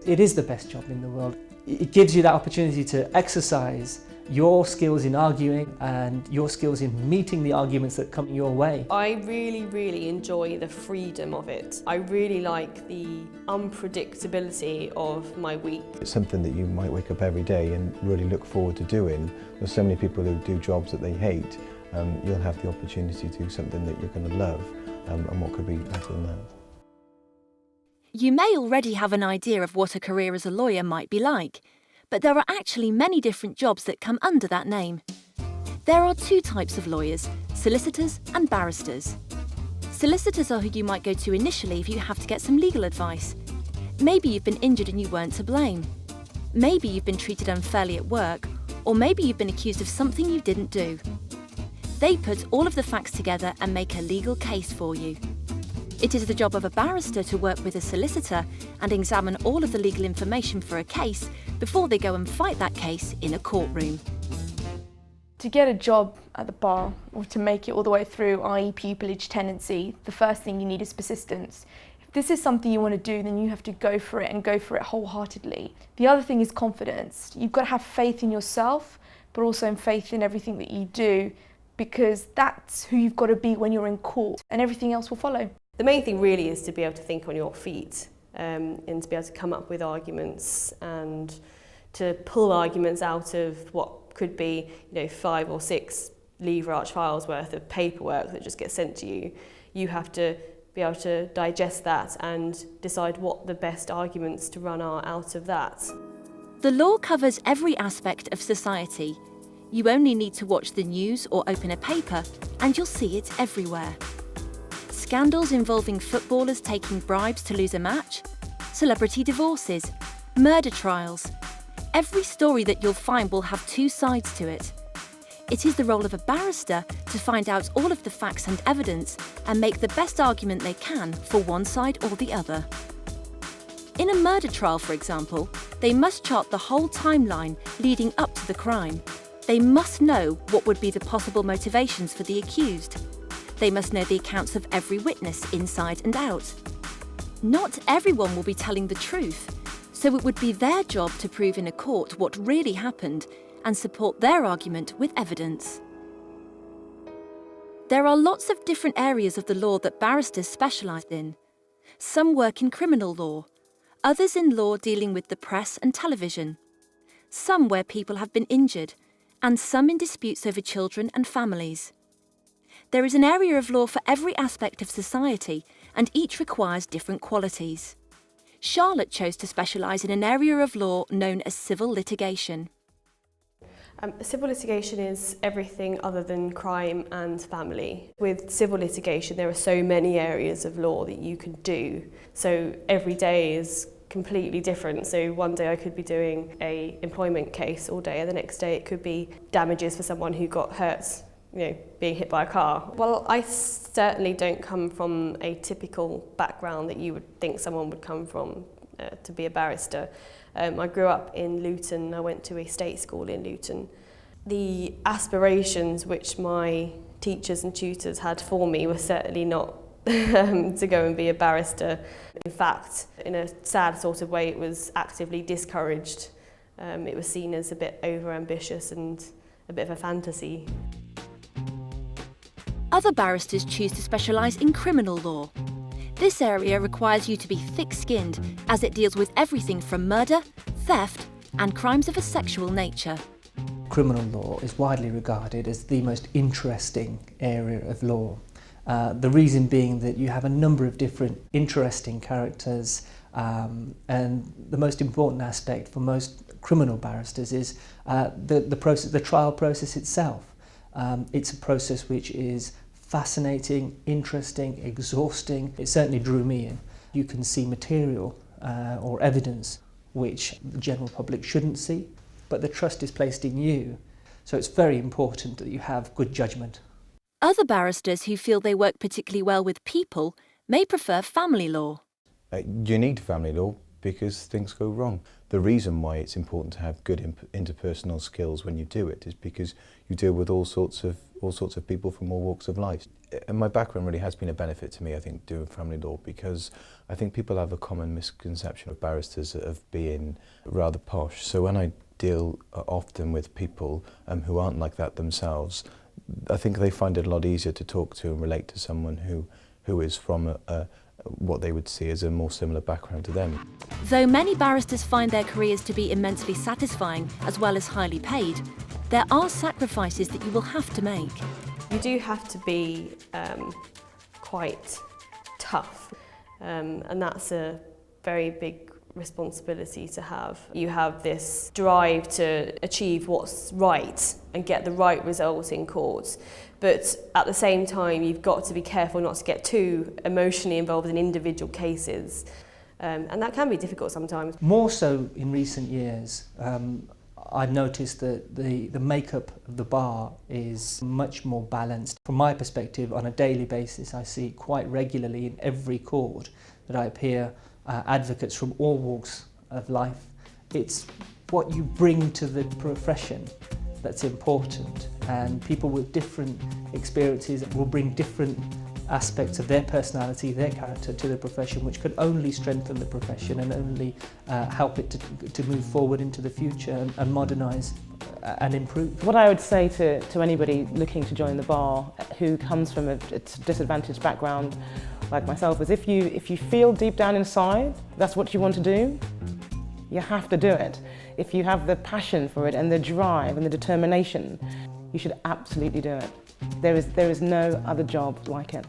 It is the best job in the world. It gives you that opportunity to exercise your skills in arguing and your skills in meeting the arguments that come your way. I really enjoy the freedom of it. I really like the unpredictability of my week. It's something that you might wake up every day and really look forward to doing. There's so many people who do jobs that they hate. You'll have the opportunity to do something that you're going to love, and what could be better than that? You may already have an idea of what a career as a lawyer might be like, but there are actually many different jobs that come under that name. There are two types of lawyers, solicitors and barristers. Solicitors are who you might go to initially if you have to get some legal advice. Maybe you've been injured and you weren't to blame. Maybe you've been treated unfairly at work, or maybe you've been accused of something you didn't do. They put all of the facts together and make a legal case for you. It is the job of a barrister to work with a solicitor and examine all of the legal information for a case before they go and fight that case in a courtroom. To get a job at the bar, or to make it all the way through, i.e. pupillage, tenancy, the first thing you need is persistence. If this is something you want to do, then you have to go for it and go for it wholeheartedly. The other thing is confidence. You've got to have faith in yourself, but also in faith in everything that you do, because that's who you've got to be when you're in court, and everything else will follow. The main thing really is to be able to think on your feet and to be able to come up with arguments and to pull arguments out of what could be, 5 or 6 lever arch files worth of paperwork that just gets sent to you. You have to be able to digest that and decide what the best arguments to run are out of that. The law covers every aspect of society. You only need to watch the news or open a paper and you'll see it everywhere. Scandals involving footballers taking bribes to lose a match, celebrity divorces, murder trials. Every story that you'll find will have two sides to it. It is the role of a barrister to find out all of the facts and evidence and make the best argument they can for one side or the other. In a murder trial, for example, they must chart the whole timeline leading up to the crime. They must know what would be the possible motivations for the accused. They must know the accounts of every witness inside and out. Not everyone will be telling the truth, so it would be their job to prove in a court what really happened and support their argument with evidence. There are lots of different areas of the law that barristers specialise in. Some work in criminal law, others in law dealing with the press and television, some where people have been injured, and some in disputes over children and families. There is an area of law for every aspect of society, and each requires different qualities. Charlotte chose to specialise in an area of law known as civil litigation. Civil litigation is everything other than crime and family. With civil litigation, there are so many areas of law that you can do. So every day is completely different. So one day I could be doing an employment case all day, and the next day it could be damages for someone who got hurt, being hit by a car. Well, I certainly don't come from a typical background that you would think someone would come from to be a barrister. I grew up in Luton. I went to a state school in Luton. The aspirations which my teachers and tutors had for me were certainly not to go and be a barrister. In fact, in a sad sort of way, it was actively discouraged. It was seen as a bit over-ambitious and a bit of a fantasy. Other barristers choose to specialise in criminal law. This area requires you to be thick-skinned, as it deals with everything from murder, theft, and crimes of a sexual nature. Criminal law is widely regarded as the most interesting area of law. The reason being that you have a number of different interesting characters, and the most important aspect for most criminal barristers is the trial process itself. It's a process which is fascinating, interesting, exhausting. It certainly drew me in. You can see material or evidence which the general public shouldn't see, but the trust is placed in you. So it's very important that you have good judgment. Other barristers who feel they work particularly well with people may prefer family law. You need family law because things go wrong. The reason why it's important to have good interpersonal skills when you do it is because you deal with all sorts of people from all walks of life. And my background really has been a benefit to me, I think, doing family law, because I think people have a common misconception of barristers of being rather posh. So when I deal often with people who aren't like that themselves, I think they find it a lot easier to talk to and relate to someone who is from what they would see as a more similar background to them. Though many barristers find their careers to be immensely satisfying as well as highly paid, there are sacrifices that you will have to make. You do have to be quite tough, and that's a very big responsibility to have. You have this drive to achieve what's right and get the right result in court, but at the same time you've got to be careful not to get too emotionally involved in individual cases, and that can be difficult sometimes. More so in recent years, I've noticed that the makeup of the bar is much more balanced. From my perspective, on a daily basis, I see quite regularly in every court that I appear advocates from all walks of life. It's what you bring to the profession that's important, and people with different experiences will bring different aspects of their personality, their character to the profession, which could only strengthen the profession and only help it to move forward into the future and modernise and improve. What I would say to anybody looking to join the bar who comes from a disadvantaged background like myself is if you feel deep down inside that's what you want to do, you have to do it. If you have the passion for it and the drive and the determination, you should absolutely do it. There is no other job like it.